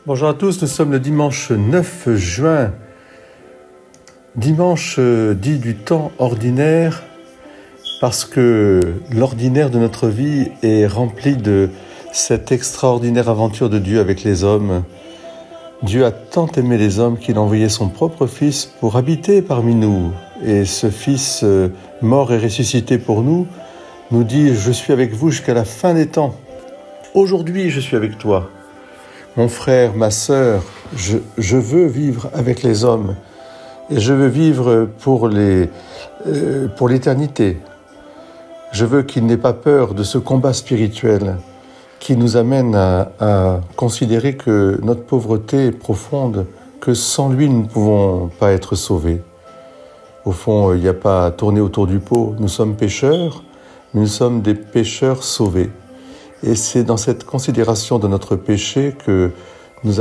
Bonjour à tous, nous sommes le dimanche 9 juin, dimanche dit du temps ordinaire, parce que l'ordinaire de notre vie est rempli de cette extraordinaire aventure de Dieu avec les hommes. Dieu a tant aimé les hommes qu'il a envoyé son propre Fils pour habiter parmi nous. Et ce Fils, mort et ressuscité pour nous, nous dit « Je suis avec vous jusqu'à la fin des temps. Aujourd'hui, je suis avec toi. » Mon frère, ma sœur, je veux vivre avec les hommes et je veux vivre pour l'éternité. Je veux qu'il n'ait pas peur de ce combat spirituel qui nous amène à considérer que notre pauvreté est profonde, que sans lui nous ne pouvons pas être sauvés. Au fond, il n'y a pas à tourner autour du pot. Nous sommes pécheurs, mais nous sommes des pécheurs sauvés. Et c'est dans cette considération de notre péché que nous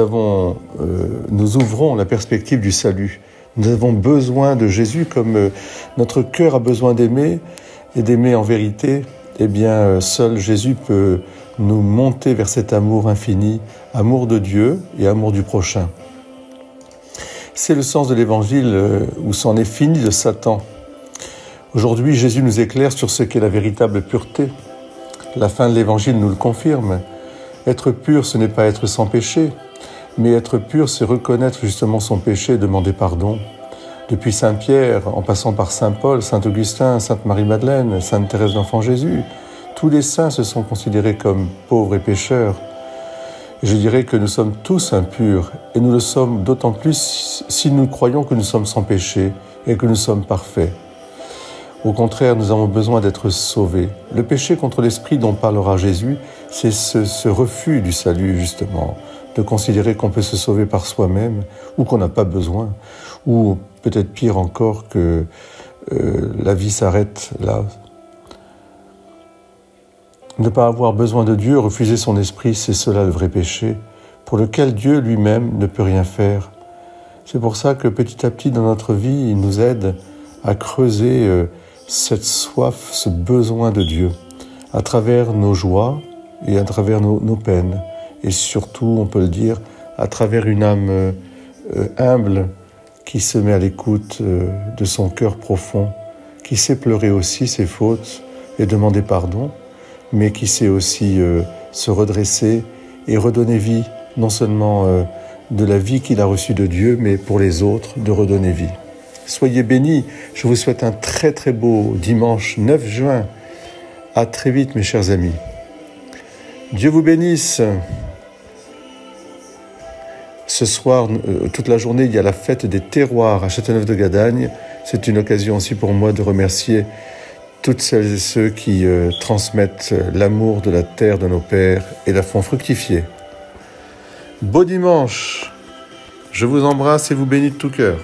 ouvrons la perspective du salut. Nous avons besoin de Jésus comme notre cœur a besoin d'aimer et d'aimer en vérité. Eh bien, seul Jésus peut nous monter vers cet amour infini, amour de Dieu et amour du prochain. C'est le sens de l'Évangile où c'en est fini de Satan. Aujourd'hui, Jésus nous éclaire sur ce qu'est la véritable pureté. La fin de l'Évangile nous le confirme. Être pur, ce n'est pas être sans péché, mais être pur, c'est reconnaître justement son péché et demander pardon. Depuis Saint Pierre, en passant par Saint Paul, Saint Augustin, Sainte Marie-Madeleine, Sainte Thérèse d'Enfant Jésus, tous les saints se sont considérés comme pauvres et pécheurs. Et je dirais que nous sommes tous impurs, et nous le sommes d'autant plus si nous croyons que nous sommes sans péché et que nous sommes parfaits. Au contraire, nous avons besoin d'être sauvés. Le péché contre l'esprit dont parlera Jésus, c'est ce refus du salut, justement, de considérer qu'on peut se sauver par soi-même, ou qu'on n'a pas besoin, ou peut-être pire encore que la vie s'arrête là. Ne pas avoir besoin de Dieu, refuser son esprit, c'est cela le vrai péché, pour lequel Dieu lui-même ne peut rien faire. C'est pour ça que petit à petit dans notre vie, il nous aide à creuser cette soif, ce besoin de Dieu, à travers nos joies et à travers nos peines. Et surtout, on peut le dire, à travers une âme humble qui se met à l'écoute de son cœur profond, qui sait pleurer aussi ses fautes et demander pardon, mais qui sait aussi se redresser et redonner vie, non seulement de la vie qu'il a reçue de Dieu, mais pour les autres, de redonner vie. Soyez bénis, je vous souhaite un très très beau dimanche 9 juin. À très vite mes chers amis. Dieu vous bénisse. Ce soir, toute la journée, il y a la fête des terroirs à Châteauneuf-de-Gadagne. C'est une occasion aussi pour moi de remercier toutes celles et ceux qui transmettent l'amour de la terre de nos pères et la font fructifier. Beau dimanche, je vous embrasse et vous bénis de tout cœur.